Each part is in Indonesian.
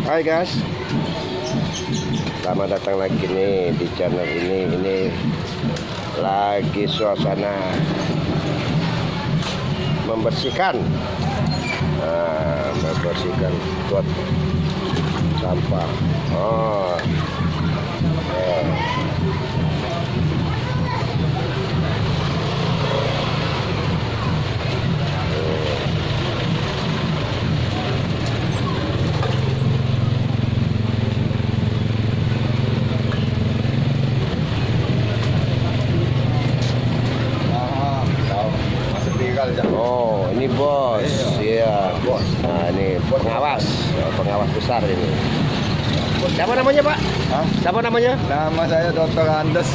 Hai guys, selamat datang lagi nih di channel ini. Ini lagi suasana membersihkan, membersihkan got sampah. Oh, ini bos, iya. Bos. Nah, ini pengawas, pengawas besar ini. Siapa namanya, Pak? Hah? Siapa namanya? Nama saya Dr. Andes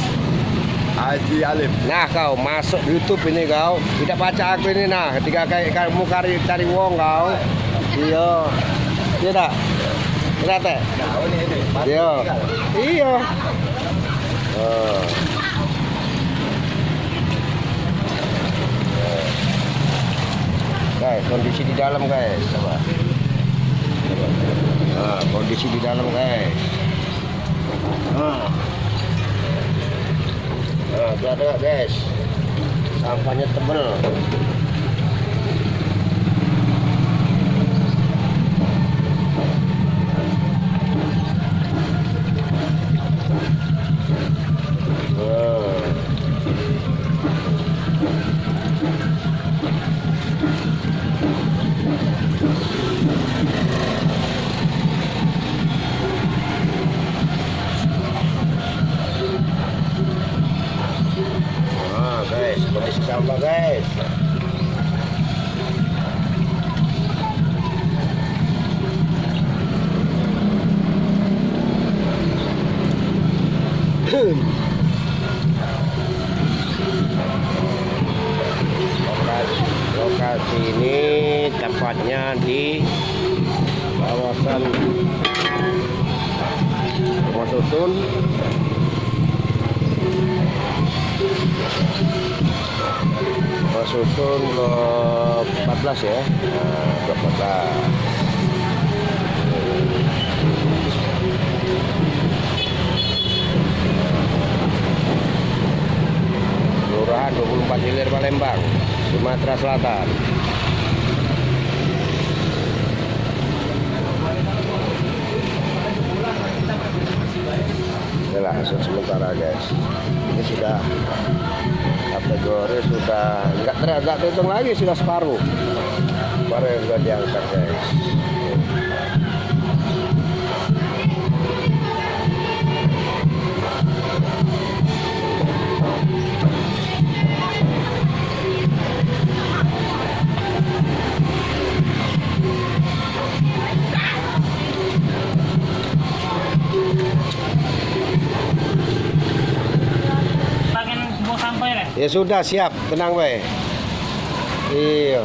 Haji Alim. Nah, kau masuk YouTube ini kau, tidak baca aku ini. Nah, ketika kamu cari wong kau, iya, tidak, tidak teh, Nah, ini. iya, iya. Guys, kondisi di dalam guys, coba. Nah, kondisi di dalam guys. Nah, ada guys, sampahnya tebel. Guys, kondisi sampah guys. Lokasi ini tepatnya di kawasan Rumah Susun, Susun Blok 14 ya. Nah, Blok 14. Kelurahan 24 Hilir Palembang, Sumatera Selatan. Inilah hasil sementara guys. Ini sudah kategori sudah nggak terhitung lagi, sudah separuh. Baru yang sudah diangkat guys. Ya sudah siap, tenang we. Iya,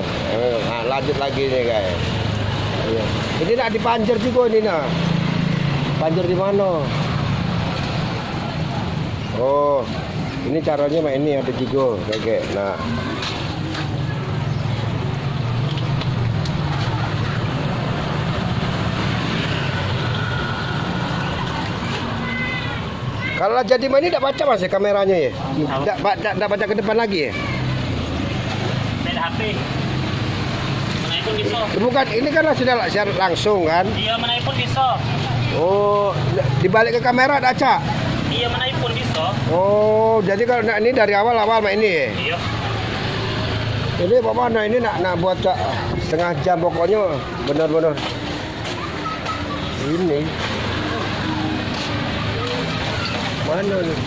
nah, lanjut lagi nih guys. Iya. Ini nak dipanjer juga ini nah. Panjer di mana? Oh, ini caranya mah ini ada juga kayak. Nah. Kalau jadi mah ini tidak baca mas ya kameranya ya? Tidak baca ke depan lagi ya? Beda HP. Mana pun bisa. Bukan, ini kan sudah langsung kan? Iya, mana pun bisa. Oh, dibalik ke kamera ada Cak? Iya, mana pun bisa. Oh, jadi kalau ini dari awal mah ini ya? Iya. Ini apa mana ini nak buat Cak setengah jam pokoknya benar-benar ini. Mana nih?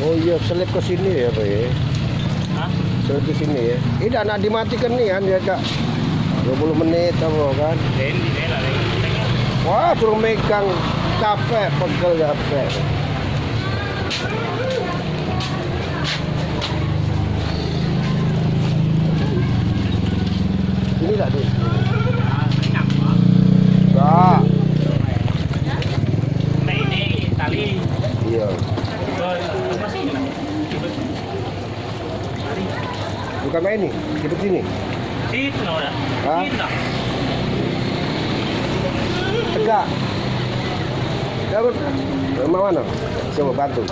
Oh iya, selip ke sini ya Pak ya? Hah? Selip ke sini ya? Ini nak dimatikan nih kan ya Kak? 20 menit apa kan? Wah, suruh megang capek, pegel capek. Ini tak tuh? Enggak. Nah, ini tali. Iya. Bukan main nih, hidup sini. Situ nah udah. Hah? Situ nah. Tegak. Kamu rumah mana? Coba bantu.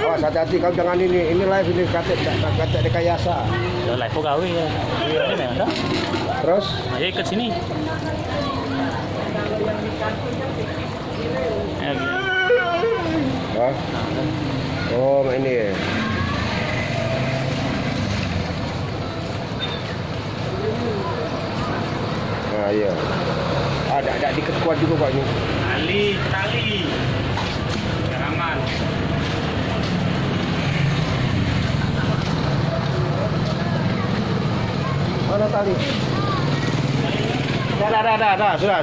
Awas hati-hati kau jangan ini live ini kata rekayasa. Udah live kok gawe ya. Iya, udah. Terus Ayo ikut sini. Ya, gitu. Hah? Oh ini ya. Nah iya. Ada diket kuat juga kok ini. Tali. Biar aman. Mana tali? Dah, sudah.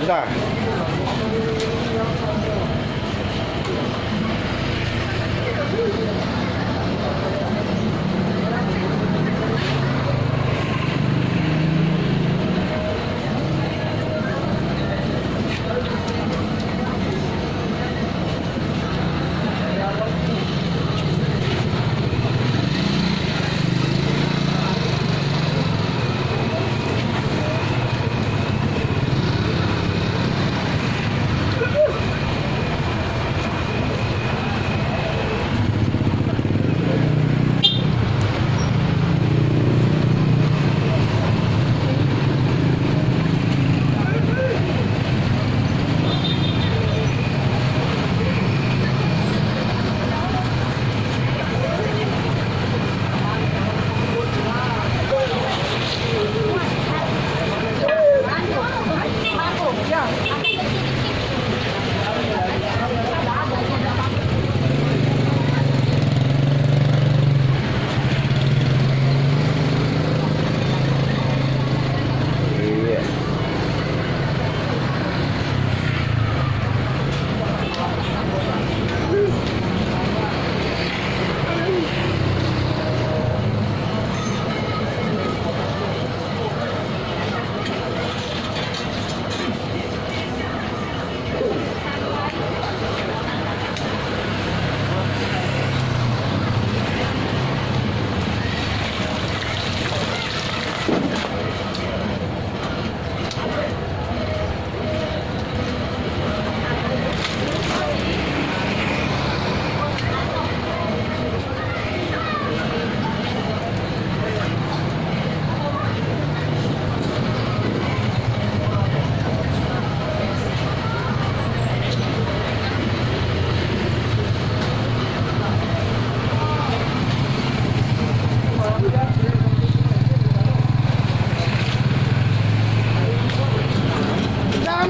Iya.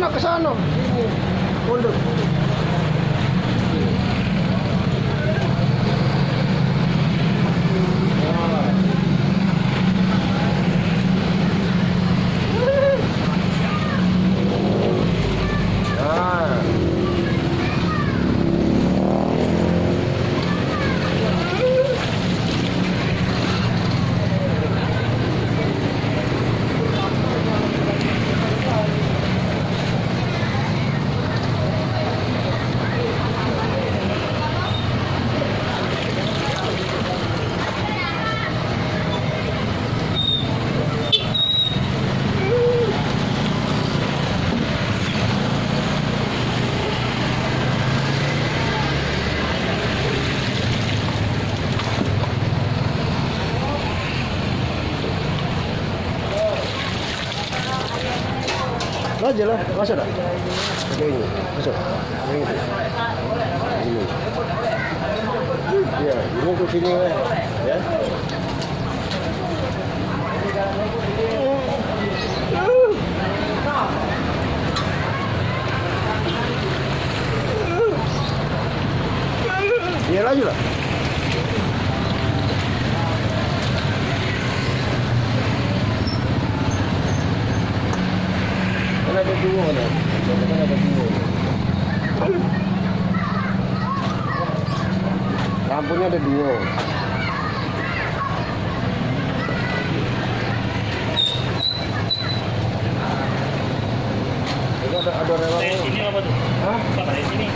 Ke sana. Mundur. Aja lah, masuk dah. Oke ini, masuk. Ini. Ya, ini ke sini ya. Ya laju lah. Ada dua dah. Ada dua. Lampunya ada dua. Itu ada rela. Dari sini apa tuh? Hah? Apa dari sini?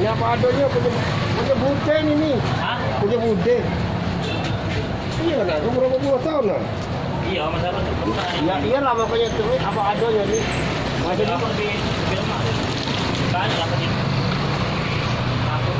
Ini apa adanya punya bude ini. Hah? Punya bude. Iya nah, kamu berapa puluh tahun nah? Iya, masa apa? Ya iyalah makanya itu apa adanya nih. Masih apa di rumah? Banyak apa sih? Aku.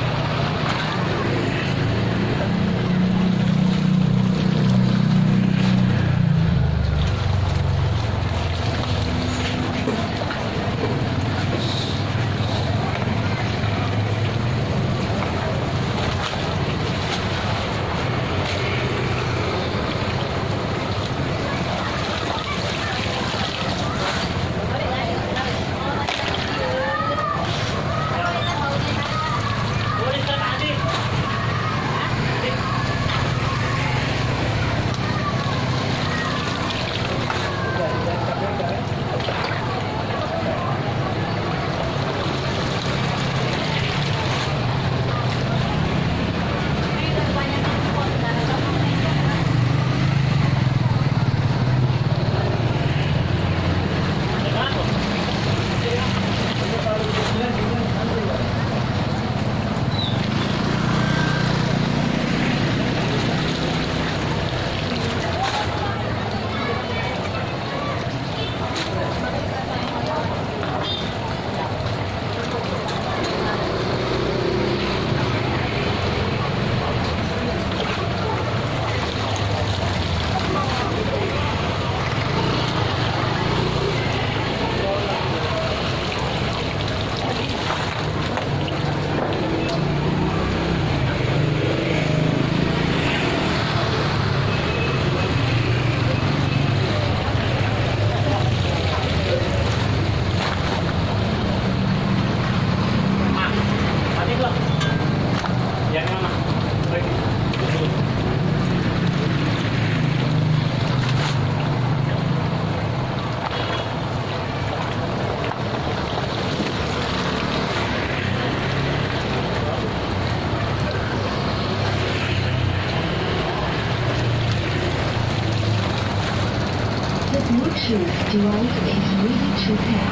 The Bluetooth device is ready to pair.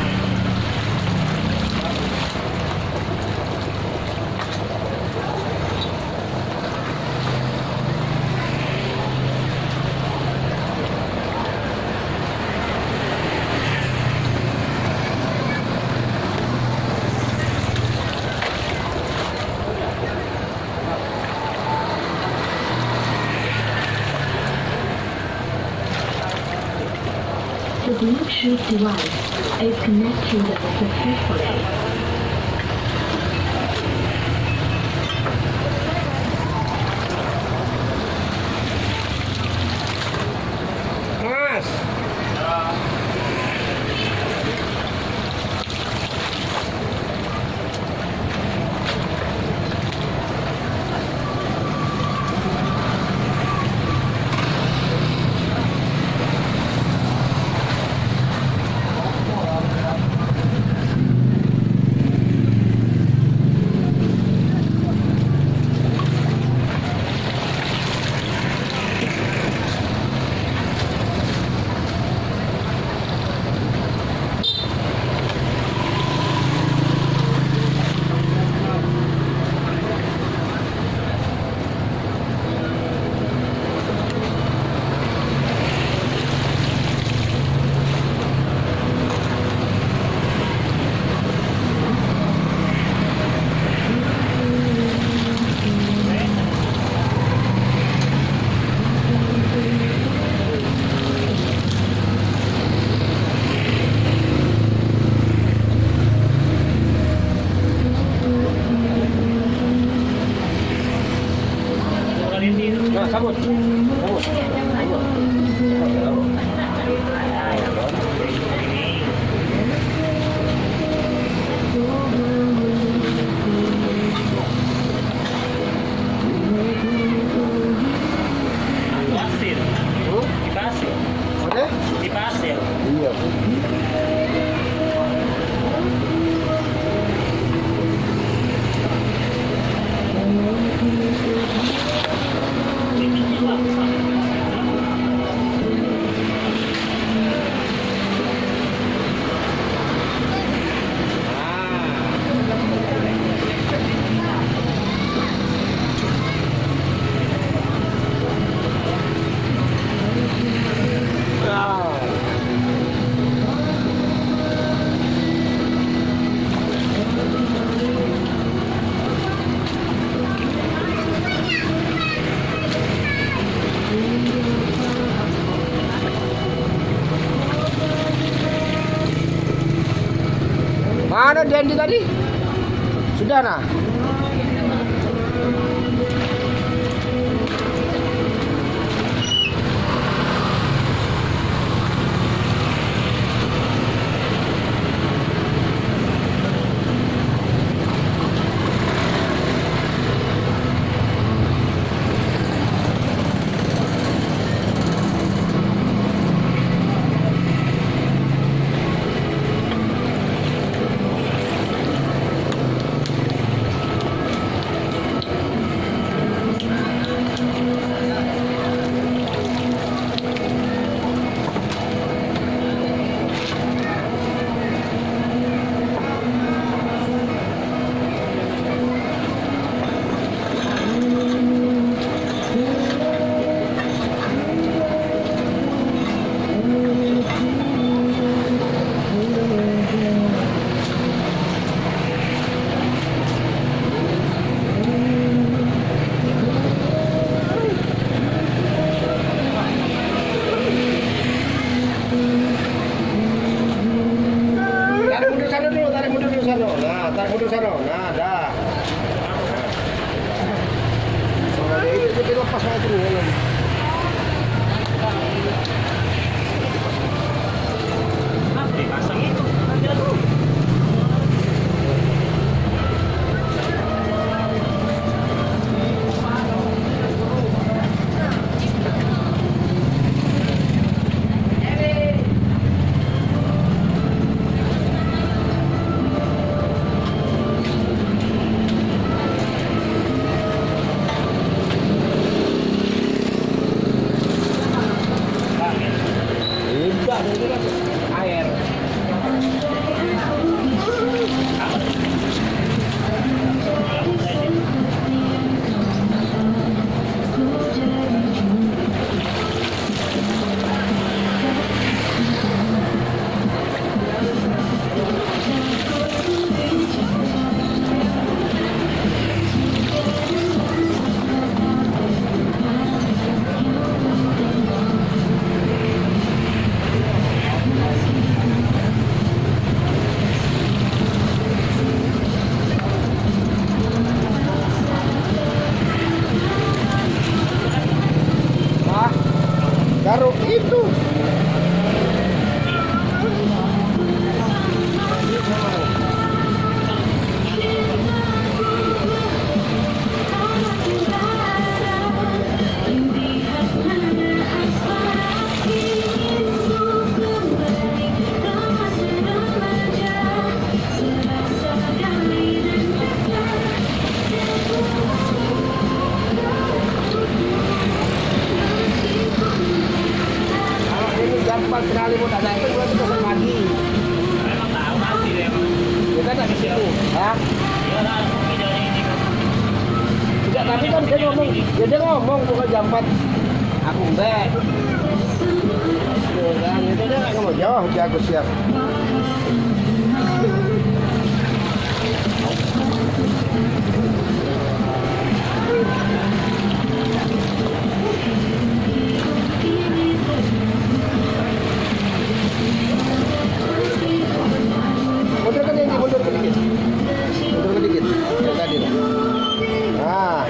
The Bluetooth device is connected successfully. Mas. Randy tadi? Sudah nah? Tarik mundur dulu sana. Nah, tarik mundur sana. Nah, dah. Nah, itu lepas lagi nih. Dipasang itu. Nanti lah tuh. Air. Garuk itu. Jam 4 sekali mau ada itu gua besok pagi. Memang tahu pasti deh. Kita tak di situ. Hah? Ya lah, videonya ini kan. Tidak, tapi kan dia ngomong bukan jam 4. Aku enggak. Dan itu dia nggak mau jauh, dia aku siap. Mundur ke dikit, mundur ke dikit. Mundur ke dikit. Yang tadi dah. Nah.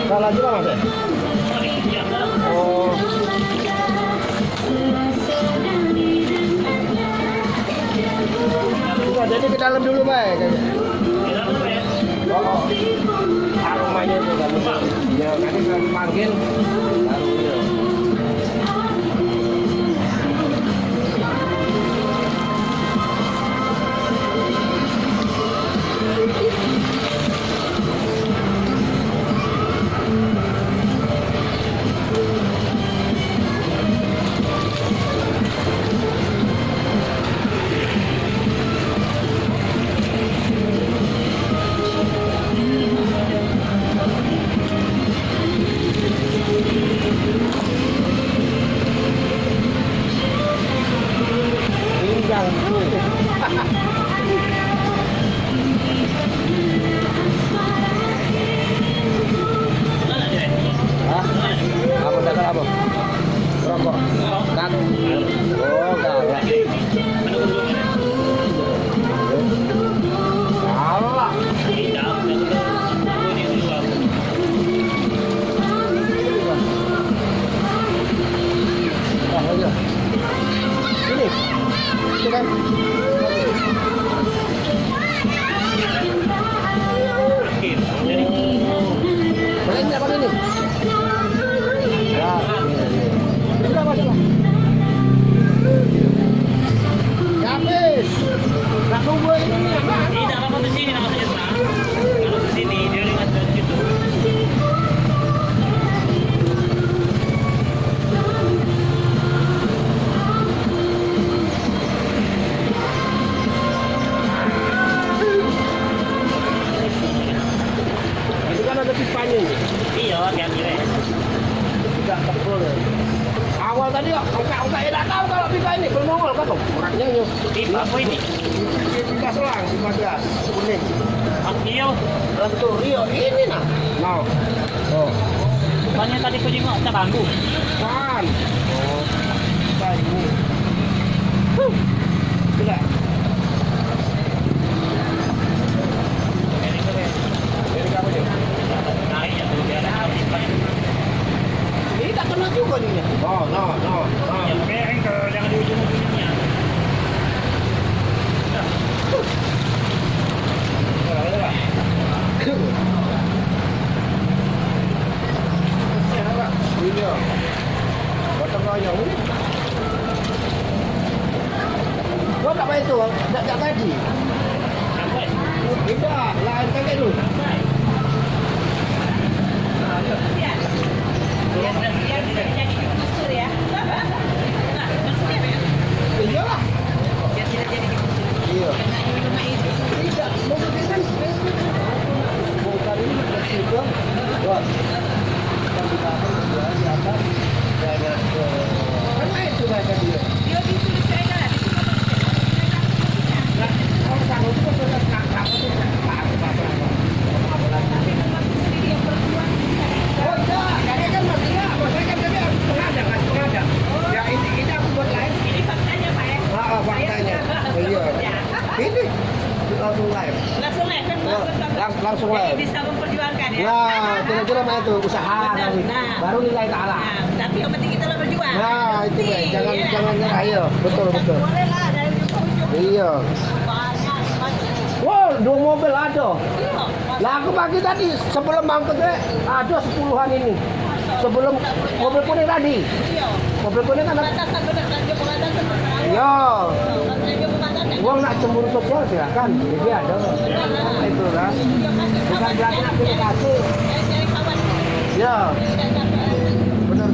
Salah juga Mas ya? Oh. Sudah, jadi ke dalam dulu, Bay. Oh, aromanya itu kan. Ya, nanti kalau dipanggil baru dia. kan? Akhir. Jadi Boleh nggak pakai ini? Ya. Sudah masuk. Ya habis. Nggak nunggu ini. tidak apa di sini namanya Pak. Kalau di sini dia lihat dari situ. Itu kan ada pipanya ini. Iya, diambil ya. Tidak tebal ya. Awal tadi angka tidak tahu kalau pipa ini belum nongol kan dong. Orangnya nyuruh. Pipa apa ini? Pipa selang 15 kuning. Ah, iya. Lentur Rio ini nah. Nah. Oh. Bukannya tadi pergi mau tak bambu. Kan. Oh. Pipa ini. Tidak. Dari kamu dia. Naik ya tuh dia ada pipa. Ini tak kena juga dia. Oh, no. Ya, kering ke yang di ujung-ujungnya. Iya. Potong royong ini. Kau tak main itu, tak tadi. Sampai. Tidak, lain kali itu. Sampai. Iya lah. Iya. Tidak, mobil kan. Bongkar ini ke situ. Wah. Yang di belakang dia di atas. Banyak. Kan main itu mereka dia. Nah, kalau sama itu kan sudah kakak itu apa. Oh enggak, jadi kan maksudnya, saya kan tadi harus sengaja, nggak sengaja. Ya ini aku buat live. Ini faktanya Pak ya? Faktanya. Iya. Ini langsung live. Langsung live kan Langsung Jadi live. bisa memperjuangkan ya? Nah, kira-kira mana itu usaha nanti. Nah. Baru nilai ta'ala. Nah, tapi yang penting kita lah berjuang. Nah, itu guys, jangan nyerah, iya. Betul. Boleh lah dari ujung-ujung. Iya. Banyak. Wow, 2 mobil ada. Iya. Lah aku pagi tadi sebelum angkutnya ada 10-an ini. Sebelum mobil kuning tadi. Iya. Mobil kuning kan. Pembatasan benar kan dia pembatasan benar. Iya. Dia pembatasan. Uang nak cemburu sosial silakan. Jadi ada. Itu lah. Bukan berarti nak pilih kasih. Cari kawan. Ya. Benar.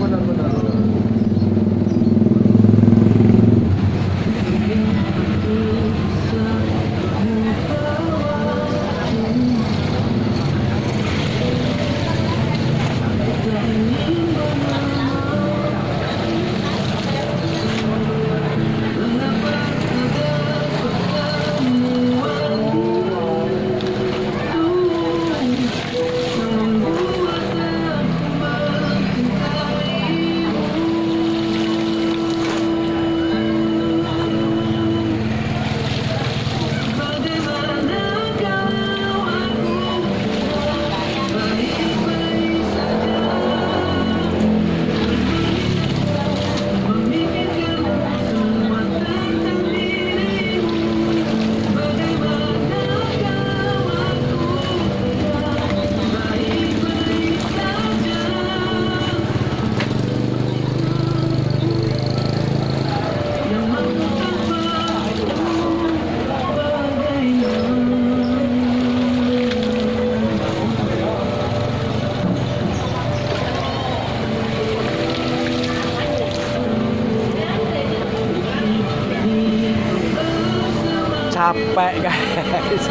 Capek guys.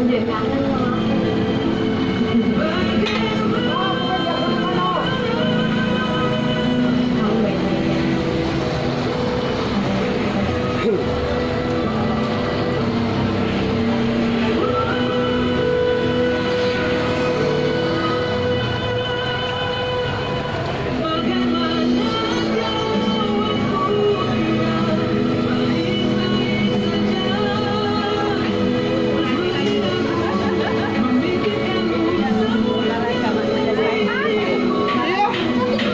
Udah kangen sama aku. Kamu baik-baik ya.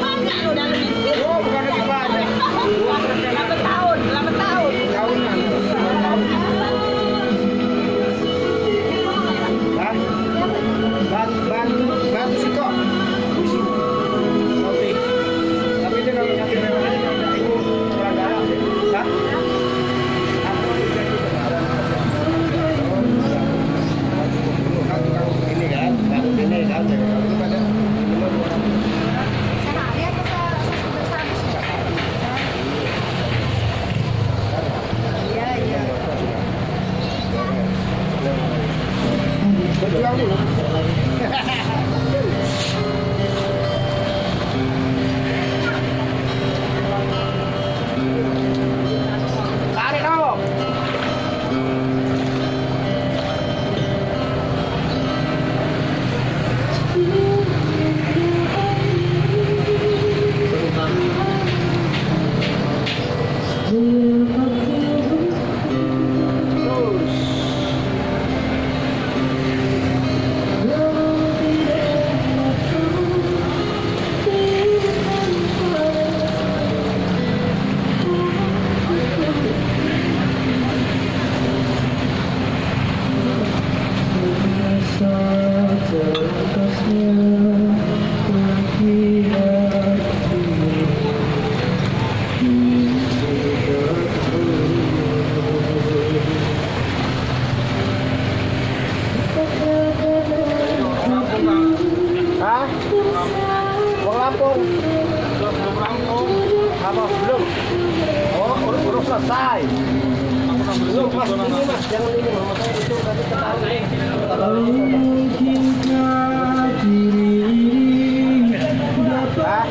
Banyak loh dalam bisnis. Oh, bukan lagi banyak. 8 tahun, 8 tahun. Tahunan. Hah? Bantu sih kok. Oke. Tapi dia kalau sakit memang ibu kurang darah. Hah? Aku jadi benaran. Kalau ini kan, kalau ini kan, kalau itu pada Sehari atau bersama? Iya, iya. berjuang dulu. Tarik dong. Hah? Wong Lampung. Belum Lampung. Apa belum? Oh, urus selesai. Belum mas, ini mas, jangan ini mas, saya itu tadi ketahui. Hah?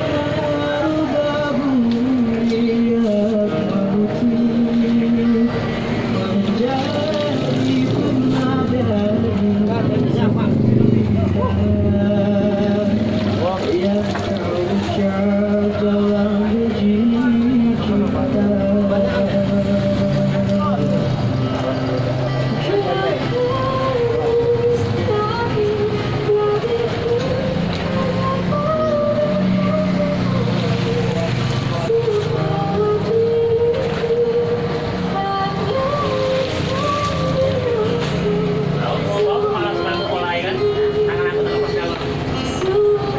Malah selalu mulai kan. Tangan aku terlepas dalam.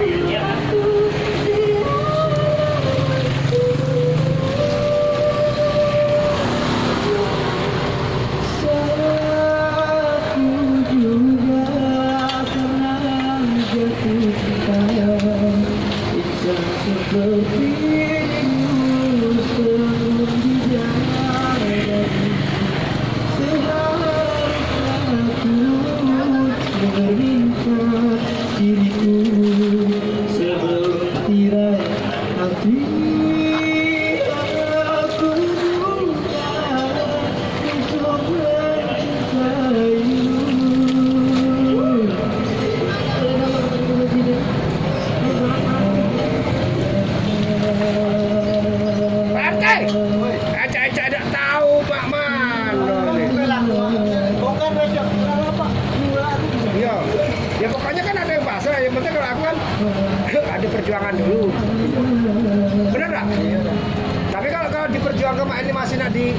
Iya kan? Acak-acak tak tahu Pak Man. Bukan besok apa? Iya. Ya pokoknya kan ada yang pasrah. Yang penting kalau aku kan ada perjuangan dulu. Benar nggak? Tapi kalau diperjuangkan Mak ini masih nak di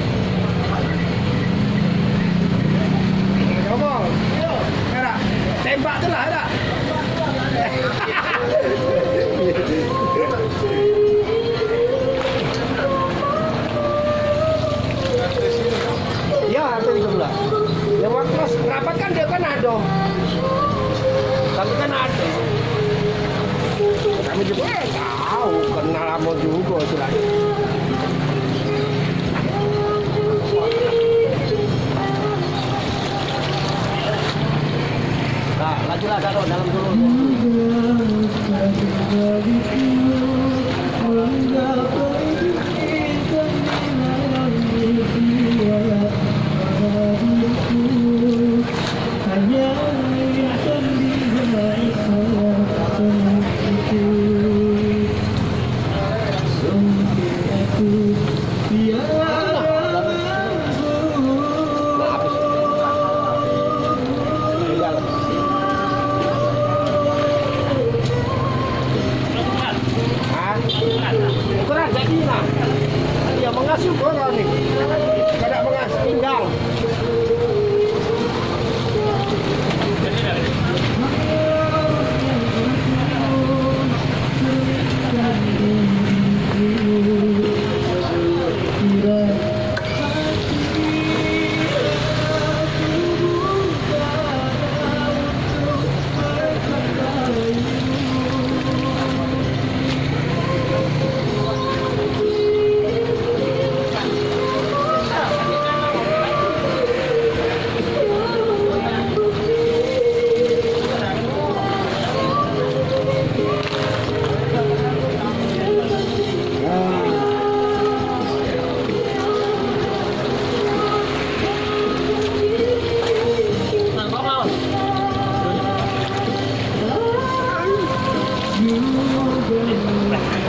ngomong. Enggak. Tembak tuh lah, enggak? Ya, harga 13. Yang waktu mas rapat kan dia kan ada. Tapi kan ada. Kami juga tahu, kenal lama juga istilahnya. Majulah dalam dulu. Ukuran jadi lah. Dia mengasuh orang nih. Tidak mengasuh pinggang.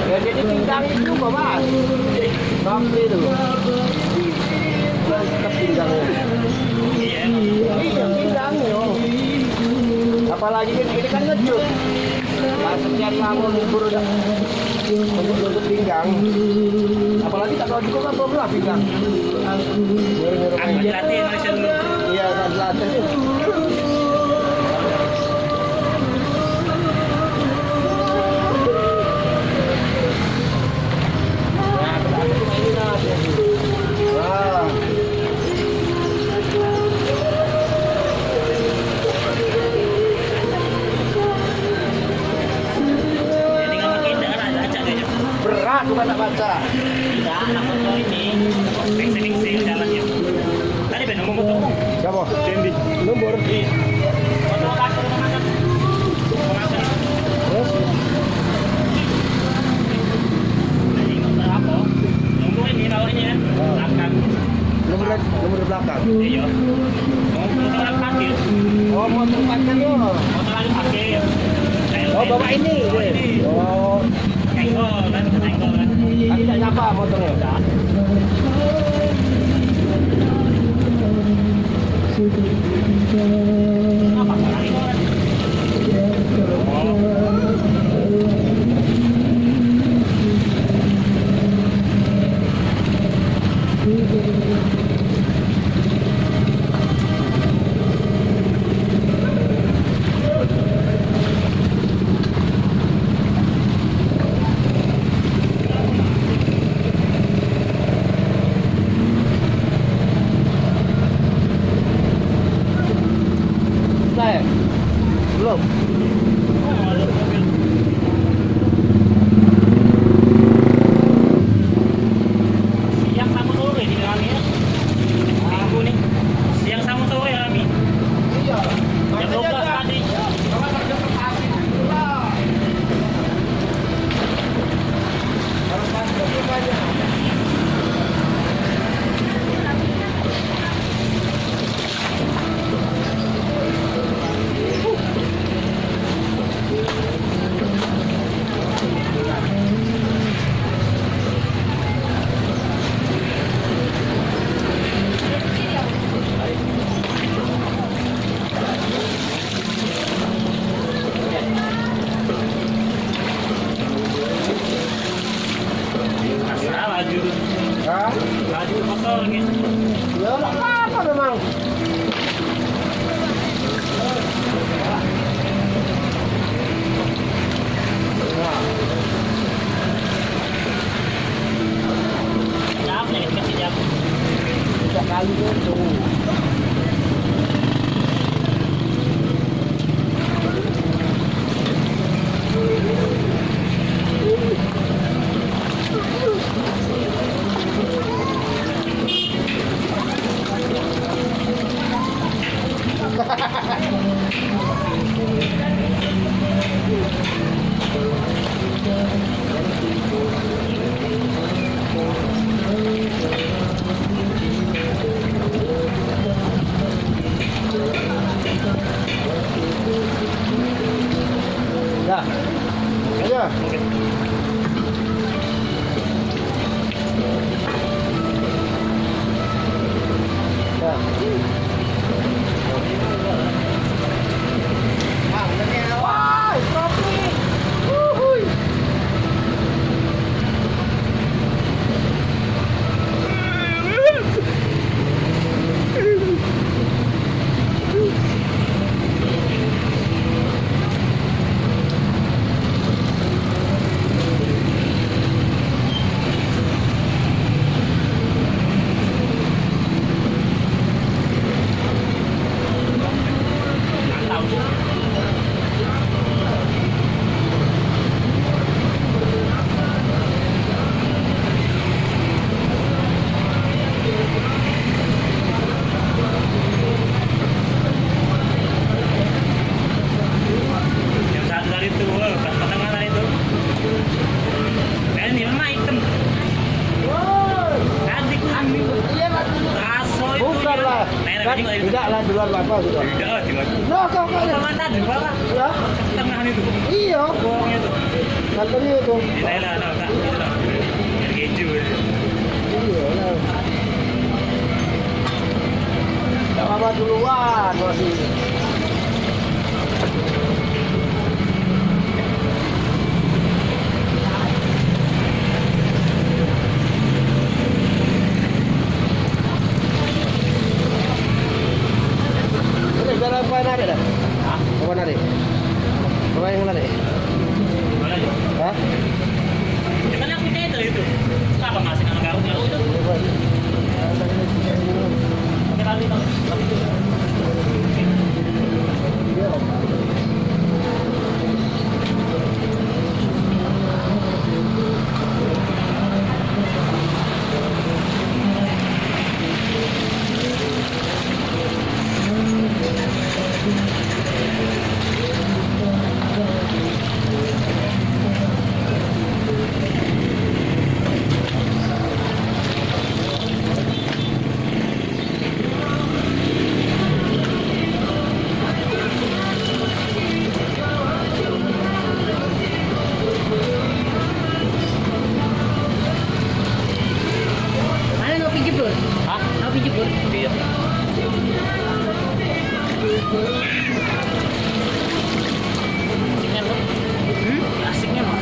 Ya jadi pinggang itu bapak. Sampai itu. Tetap pinggangnya. Iya pinggangnya. Apalagi ini kan ngejut. Langsung cari kamu libur udah. Untuk pinggang. Apalagi tak tahu juga kan problem pinggang. Aku dilatih Malaysia dulu. Iya, latih itu. Jadi nggak makin dengan acak aja. Berat bukan tak baca. Tidak, anak motor ini mixing jalannya. Tadi ben ngomong motor. Siapa? Dendi. Nomor. Motor kasar makan. Makan. Terus? Ini motor apa? Nomor ini tahu ini kan. Belakang. Nomor di belakang. Iya. Motor lagi parkir. Oh, motor parkir yo. Motor lagi parkir. Oh, bapak ini. Oh, Senggol kan, senggol kan. tadi tak nyapa motornya. Udah. Apa orang itu kan? Saya belum. Siang sama sore di kami ya. Minggu nih. Siang sama sore kami. Iya. Jam 12 tadi. Ya. Ayo. Oke. Ya. Wah, kopi. Wuhui. Yang satu tadi tuh, pas tengah tadi tuh. Ini mah hitam. Adik Iya, Mas. raso itu. Bukan lah. Merah Kan, juga itu. tidak lah duluan Bapak sudah. Tidak lah, tidak. Nah, kau Sama tadi bawah. Ya. Tengah itu. Iya. Bohongnya tuh. Katanya itu. Ini lah, nah, tak. Itu lah. Biar keju. Iya. Lah. Tak apa duluan masih. Ini jalan apa nari dah? Hah? Apa nari? Apa yang nari? Mana aja? Hah? Cuman aku itu itu. Apa masih nama garuk itu? Pakai tali tau. Mana ngopi jebur? Hah? Ngopi jebur. Iya. Asiknya loh. Asiknya loh.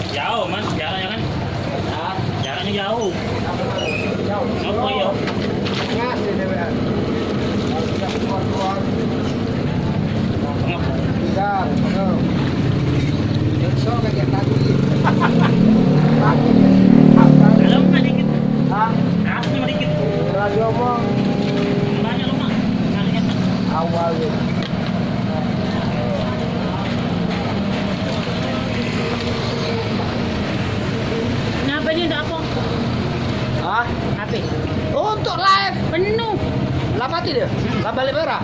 Jauh mas, jaraknya kan? Jaraknya jauh. Apa ya? Ngasih dewean. Keluar-keluar. Pengap. Bentar, betul. Besok kayak tadi. Dalam mah dikit. Hah? Atas mah dikit. Radio omong Banyak lu mah. Kalian mah. awal ya. Kenapa ini udah apa? Hah? HP. Untuk live. Penuh. Lah mati dia. Lah balik merah.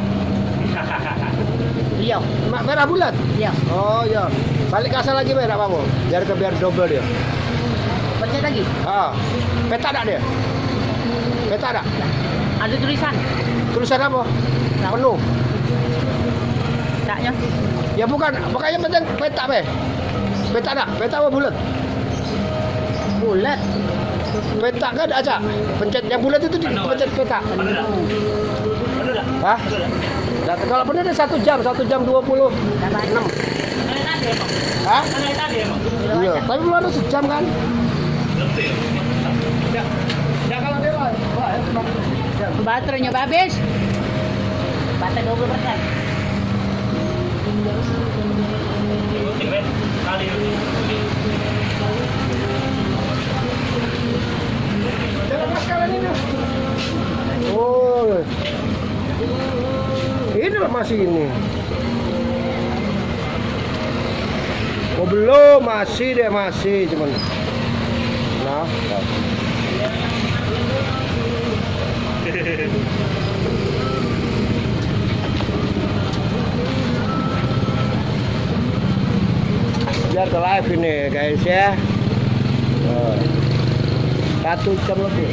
Iya. Merah bulat. Iya. Oh iya. Balik ke asal lagi merah kamu. Biar double dia. Pencet lagi. Ah. Peta tak dia? Peta tak? Ada tulisan. Tulisan apa? Penuh. Taknya. Ya bukan, makanya penting peta be. Peta tak? Peta apa bulat? Bulat. Peta kan ada. Pencet yang bulat itu pencet peta. Bener dah. Bener dah. Hah? Bener dah. Dan kalau benar 1 jam 20. Dapat 6. Ada tadi emang. Hah? Ada tadi emang. Iya, tapi belum ada sejam kan? Lebih. Ya kalau dia lah, Baterainya udah habis. Baterai 20%. Ikutin men. Kali ini. jangan masalah ini. Oh, ini lah masih ini. Oh belum, masih cuman. Nah, biar ke live ini guys ya. 1 jam lebih.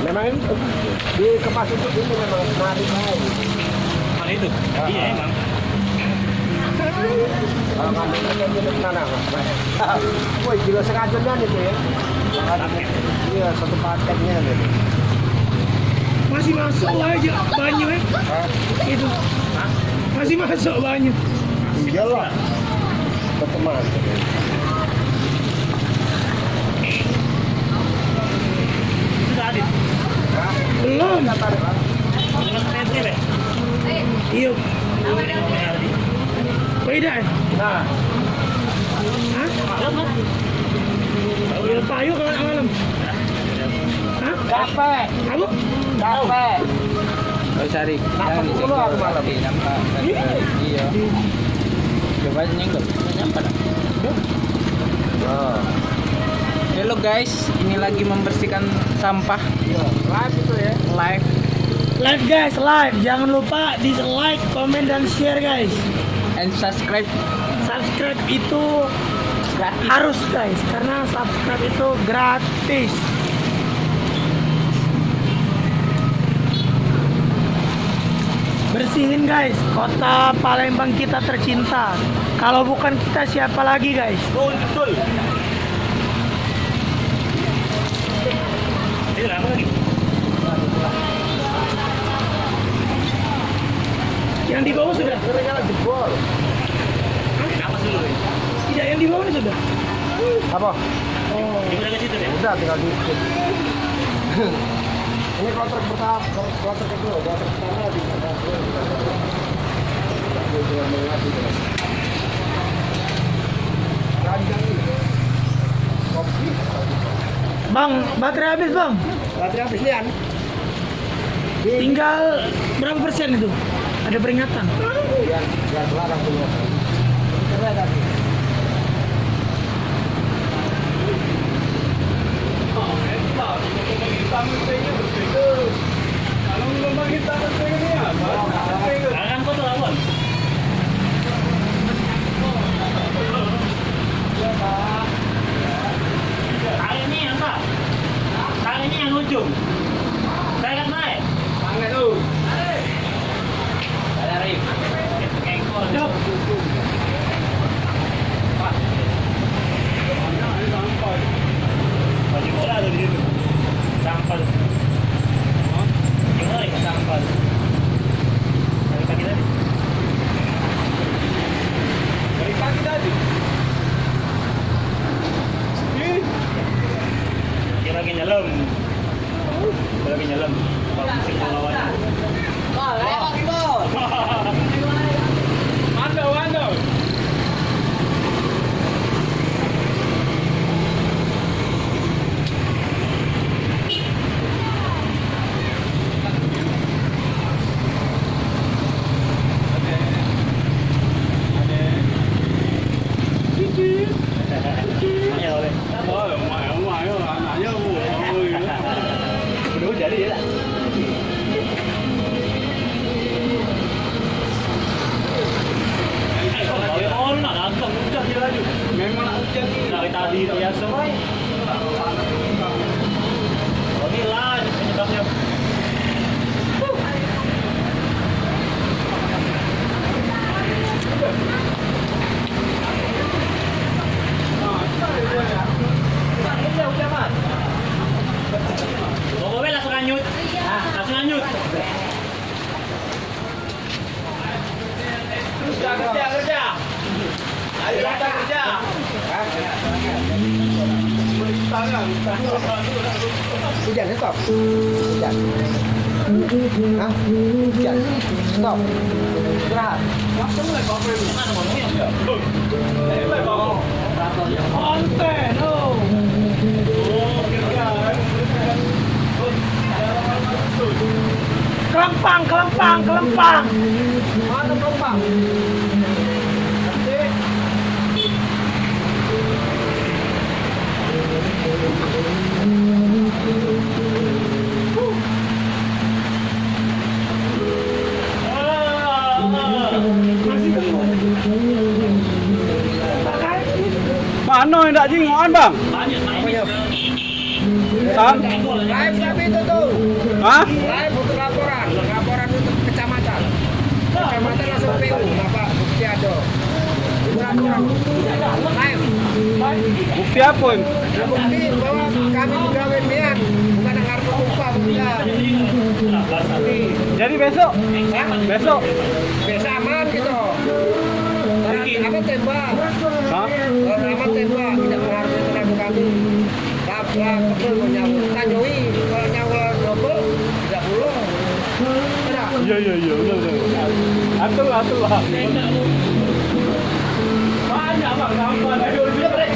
Memang ini di kepas itu ini memang menarik lain. Mana itu? Iya emang. Kalau ngambil aja jadi mana? Woi gila sengaja itu ya. Iya satu paketnya gitu. Masih masuk aja banyak itu. Masih masuk banyak. Iyalah. Tetap masuk. Sudah adit. Belum. Dengan PT be. Iya. Adit. Beda. Nah, Hah? Maklum kan? Ya payu kalau malam. Hah? capek, Kamu? capek. Kau cari. Nampak dulu aku malam. Nampak. Iya. banyak nyenggol. Nyampe dah. Nah, Halo guys, ini lagi membersihkan sampah Live itu ya. live. Live guys, live. Jangan lupa di like, comment dan share guys. And subscribe. Subscribe itu Gratis. harus guys, karena subscribe itu gratis. Bersihin guys, kota Palembang kita tercinta. Kalau bukan kita siapa lagi guys? Betul. Ini lama lagi. Yang di bawah sudah. Jebol. Apa dulu? Tidak, yang di bawah ini sudah. Apa? Ini udah ke situ deh. Udah tinggal dikit. Ini kontrak pertama, kontrak kedua, kontrak pertama di Ranjang ini. Kopi. Bang, baterai habis bang. Baterai habis Lian. Tinggal berapa persen itu? Ada peringatan. Yang larang punya. Keren tadi. Tangan kau tuh lawan. Tali ini yang apa? Tali ini yang ujung. Saya kan naik. Tangan tu. Ada rim. Kengkol. Jom. Baju bola ada di situ. Sampel. Gimana ya sampel? Dari pagi tadi. Dari pagi tadi. Dia lagi nyelam. Dia lagi nyelam. Kalau musim lawan. Mantap. Udah jadi ya. Memang hujan dari tadi biasa. Oh ini lah penyebabnya. Pokoknya langsung anyut. Langsung anyut. Kerja. Ayo datang kerja. Hujan, stop. Hujan. Hah? Hujan. Stop. Istirahat. Konten, oh. Kelempang. Mana penumpang? Mana yang tak jingoan bang? Sam? Live tapi itu tuh. Hah? Live untuk laporan untuk kecamatan. Kecamatan langsung PU, Bapak Bukti Ado. Laporan live. Bukti apa? Ada bukti bahwa kami pegawai Mian, bukan yang harus lupa bukan. Jadi besok? Besok? Biasa aman gitu. Orang apa tembak? Hah? Orang aman tembak, tidak menghargai tenaga kami. Kapal betul menyambut. Tanjoi kalau nyawa double 30. Tidak. Iya, udah. Atul lah. Banyak bang, gampang. Ayo, dia break.